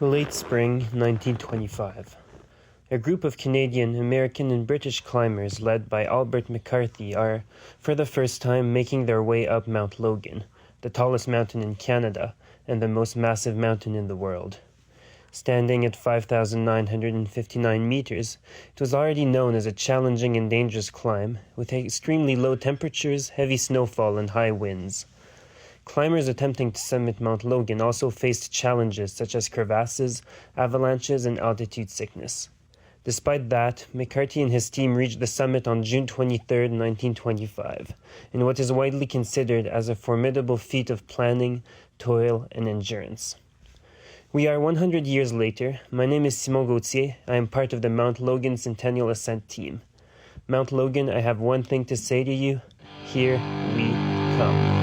Late spring 1925. A group of Canadian, American, and British climbers led by Albert McCarthy are, for the first time, making their way up Mt Logan, the tallest mountain in Canada and the most massive mountain in the world. Standing at 5,959 meters, it was already known as a challenging and dangerous climb, with extremely low temperatures, heavy snowfall, and high winds. Climbers attempting to summit Mt Logan also faced challenges such as crevasses, avalanches, and altitude sickness. Despite that, McCarthy and his team reached the summit on June 23, 1925, in what is widely considered as a formidable feat of planning, toil, and endurance. We are 100 years later. My name is Phillippe Gauthier. I am part of the Mt Logan Centennial Ascent team. Mt Logan, I have one thing to say to you. Here we come.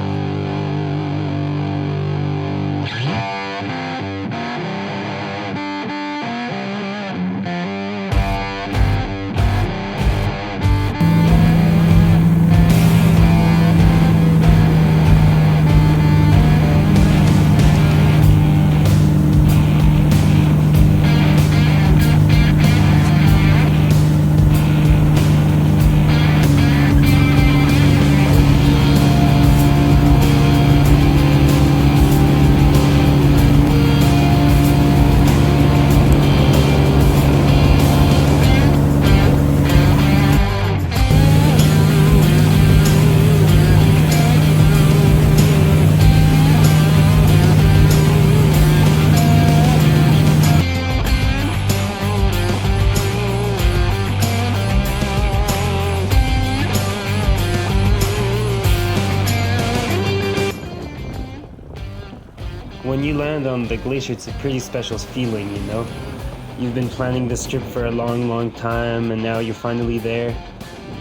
When you land on the glacier, it's a pretty special feeling, you know? You've been planning this trip for a long, long time, and now you're finally there.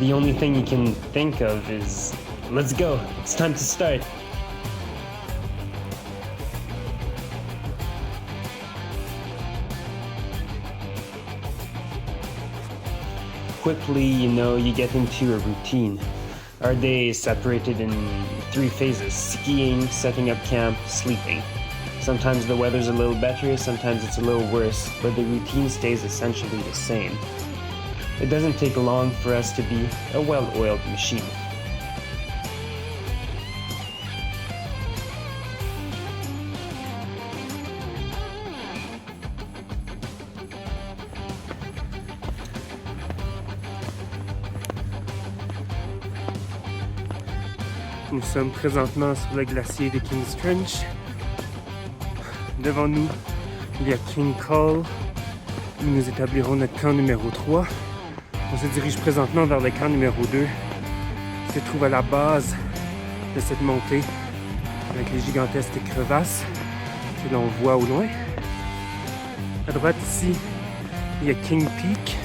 The only thing you can think of is, let's go, it's time to start. Quickly, you know, you get into a routine. Our day is separated in 3 phases: skiing, setting up camp, sleeping. Sometimes the weather's a little better, sometimes it's a little worse, but the routine stays essentially the same. It doesn't take long for us to be a well-oiled machine. Nous sommes présentement sur le glacier de King's Trench. Devant nous, il y a King Col, où nous établirons notre camp numéro 3. On se dirige présentement vers le camp numéro 2, qui se trouve à la base de cette montée, avec les gigantesques crevasses que l'on voit au loin. À droite ici, il y a King Peak,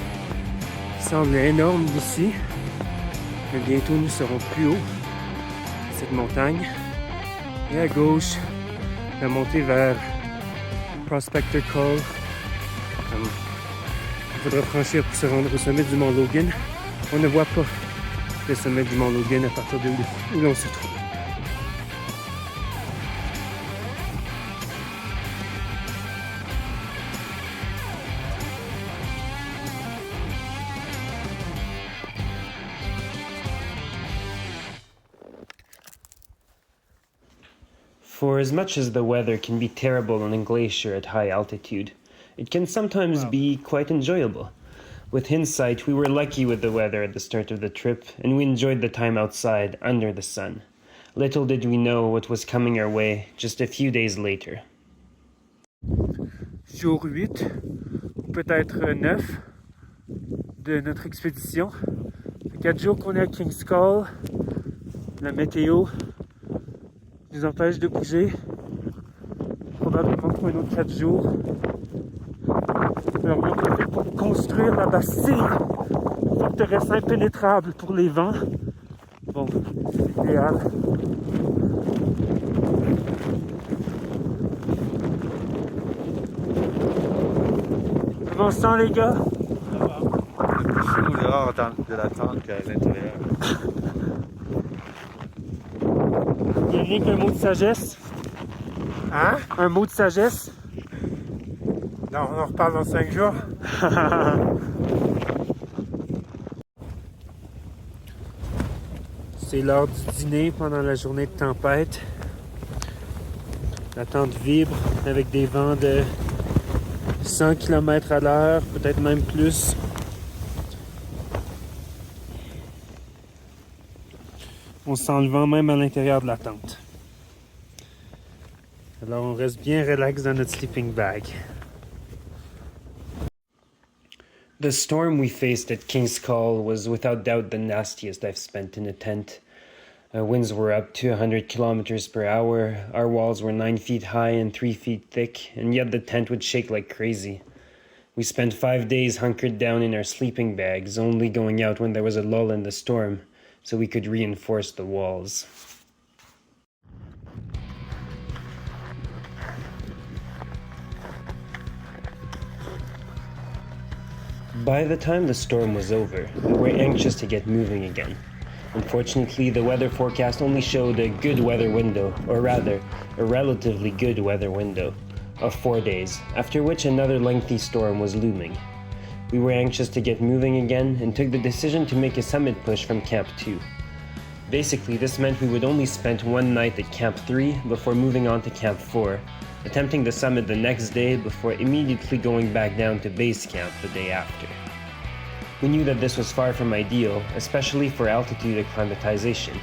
qui semble énorme d'ici, mais bientôt nous serons plus haut de cette montagne. Et à gauche, la montée vers Prospector Col. Il faudra franchir pour se rendre au sommet du Mont Logan. On ne voit pas le sommet du Mont Logan à partir de où l'on se trouve. For as much as the weather can be terrible on a glacier at high altitude, it can sometimes be quite enjoyable. With hindsight, we were lucky with the weather at the start of the trip, and we enjoyed the time outside under the sun. Little did we know what was coming our way just a few days later. Jour 8, ou peut-être 9 de notre expédition. 4 jours qu'on est à King's Col. La météo nous empêche de bouger, probablement pour un autre 4 jours. Alors on profite pour construire la bastille, forteresse impénétrable pour les vents. Bon, c'est idéal. Comment on se sent, les gars? Ça va. On est plus chaud dehors de la tente qu'à l'intérieur. Yannick, un mot de sagesse? Hein? Un mot de sagesse? Non, on en reparle dans 5 jours. C'est l'heure du dîner pendant la journée de tempête. La tente vibre avec des vents de 100 km à l'heure, peut-être même plus. On sent le vent même à l'intérieur de la tente. Alors on reste bien relax dans notre sleeping bag. The storm we faced at King's Call was without doubt the nastiest I've spent in a tent. Winds were up to 100 kilometers per hour, our walls were 9 feet high and 3 feet thick, and yet the tent would shake like crazy. We spent 5 days hunkered down in our sleeping bags, only going out when there was a lull in the storm, so we could reinforce the walls. By the time the storm was over, we were anxious to get moving again. Unfortunately, the weather forecast only showed a good weather window, or rather, a relatively good weather window, of 4 days, after which another lengthy storm was looming. We were anxious to get moving again and took the decision to make a summit push from Camp 2. Basically, this meant we would only spend one night at Camp 3 before moving on to Camp 4, attempting the summit the next day before immediately going back down to base camp the day after. We knew that this was far from ideal, especially for altitude acclimatization,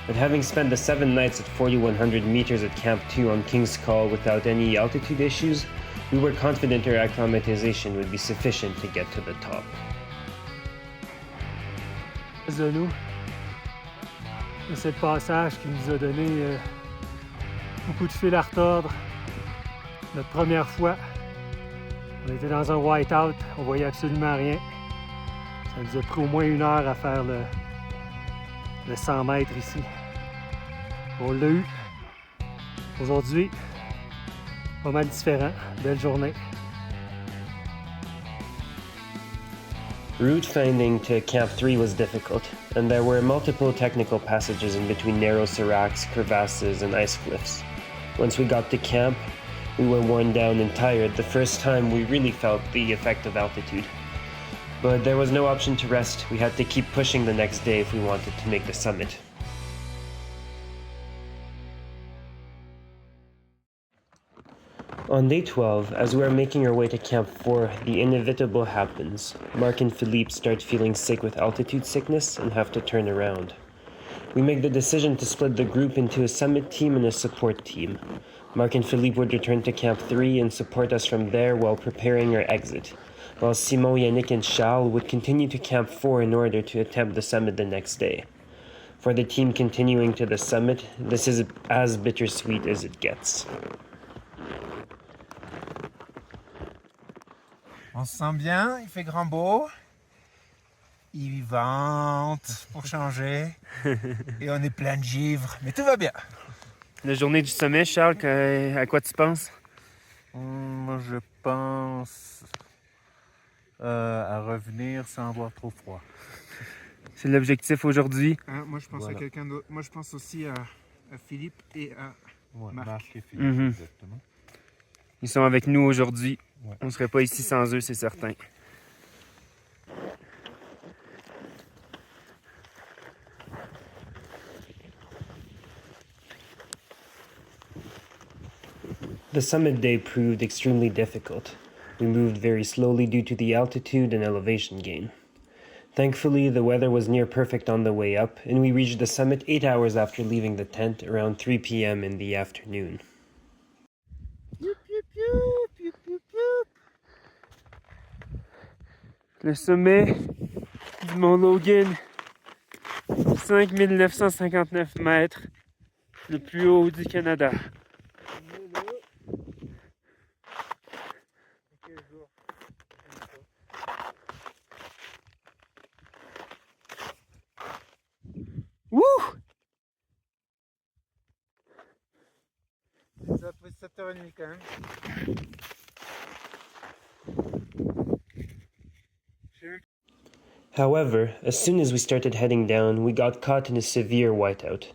but having spent the 7 nights at 4,100 meters at Camp 2 on King's Call without any altitude issues, we were confident our acclimatization would be sufficient to get to the top. De nous, c'est le passage qui nous a donné beaucoup de fil à retordre. Notre première fois, on était dans un white-out, on voyait absolument rien. Ça nous a pris au moins 1 heure à faire le 100 mètres ici. On l'a eu. Aujourd'hui, pas mal différent. Belle journée. Route finding to Camp 3 was difficult, and there were multiple technical passages in between narrow seracs, crevasses, and ice cliffs. Once we got to camp, we were worn down and tired, the first time we really felt the effect of altitude. But there was no option to rest. We had to keep pushing the next day if we wanted to make the summit. On day 12, as we were making our way to Camp 4, the inevitable happens. Marc and Phillippe start feeling sick with altitude sickness and have to turn around. We make the decision to split the group into a summit team and a support team. Marc and Phillippe would return to Camp 3 and support us from there while preparing our exit, while Simon, Yannick, and Charles would continue to Camp 4 in order to attempt the summit the next day. For the team continuing to the summit, this is as bittersweet as it gets. On se sent bien, il fait grand beau. Il vente pour changer. Et on est plein de givre, mais tout va bien. La journée du sommet, Charles, à quoi tu penses? Moi, je pense à revenir sans avoir trop froid. C'est l'objectif aujourd'hui. Moi, je pense Voilà. à quelqu'un d'autre. Moi, je pense aussi à Philippe et à Marc. et Philippe, Mhm. exactement. Ils sont avec nous aujourd'hui. Ouais. On ne serait pas ici sans eux, c'est certain. The summit day proved extremely difficult. We moved very slowly due to the altitude and elevation gain. Thankfully, the weather was near perfect on the way up, and we reached the summit 8 hours after leaving the tent around 3 p.m. in the afternoon. Le sommet du Mont Logan, 5959 mètres, le plus haut du Canada. Wouh! Ça a pris 7h30 quand même. However, as soon as we started heading down, we got caught in a severe whiteout.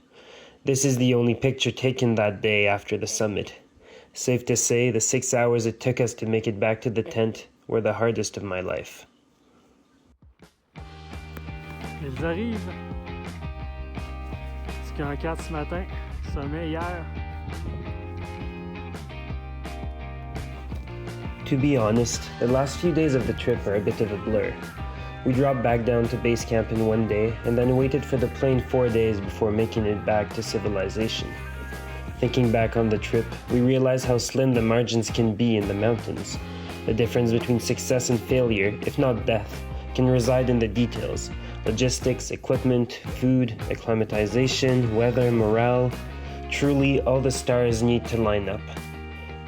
This is the only picture taken that day after the summit. Safe to say, the 6 hours it took us to make it back to the tent were the hardest of my life. Ils arrivent. Petit camp 4 ce matin, sommet hier. To be honest, the last few days of the trip are a bit of a blur. We dropped back down to base camp in one day and then waited for the plane 4 days before making it back to civilization. Thinking back on the trip, we realize how slim the margins can be in the mountains. The difference between success and failure, if not death, can reside in the details: logistics, equipment, food, acclimatization, weather, morale. Truly, all the stars need to line up.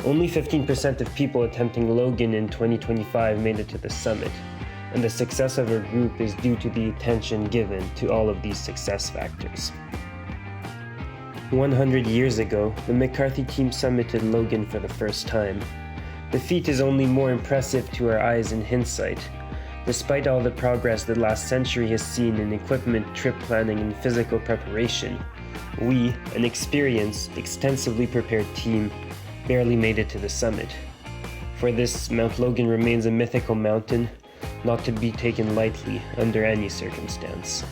Only 15% of people attempting Logan in 2025 made it to the summit, and the success of our group is due to the attention given to all of these success factors. 100 years ago, the McCarthy team summited Logan for the first time. The feat is only more impressive to our eyes in hindsight. Despite all the progress the last century has seen in equipment, trip planning, and physical preparation, we, an experienced, extensively prepared team, barely made it to the summit. For this, Mt Logan remains a mythical mountain, not to be taken lightly under any circumstance.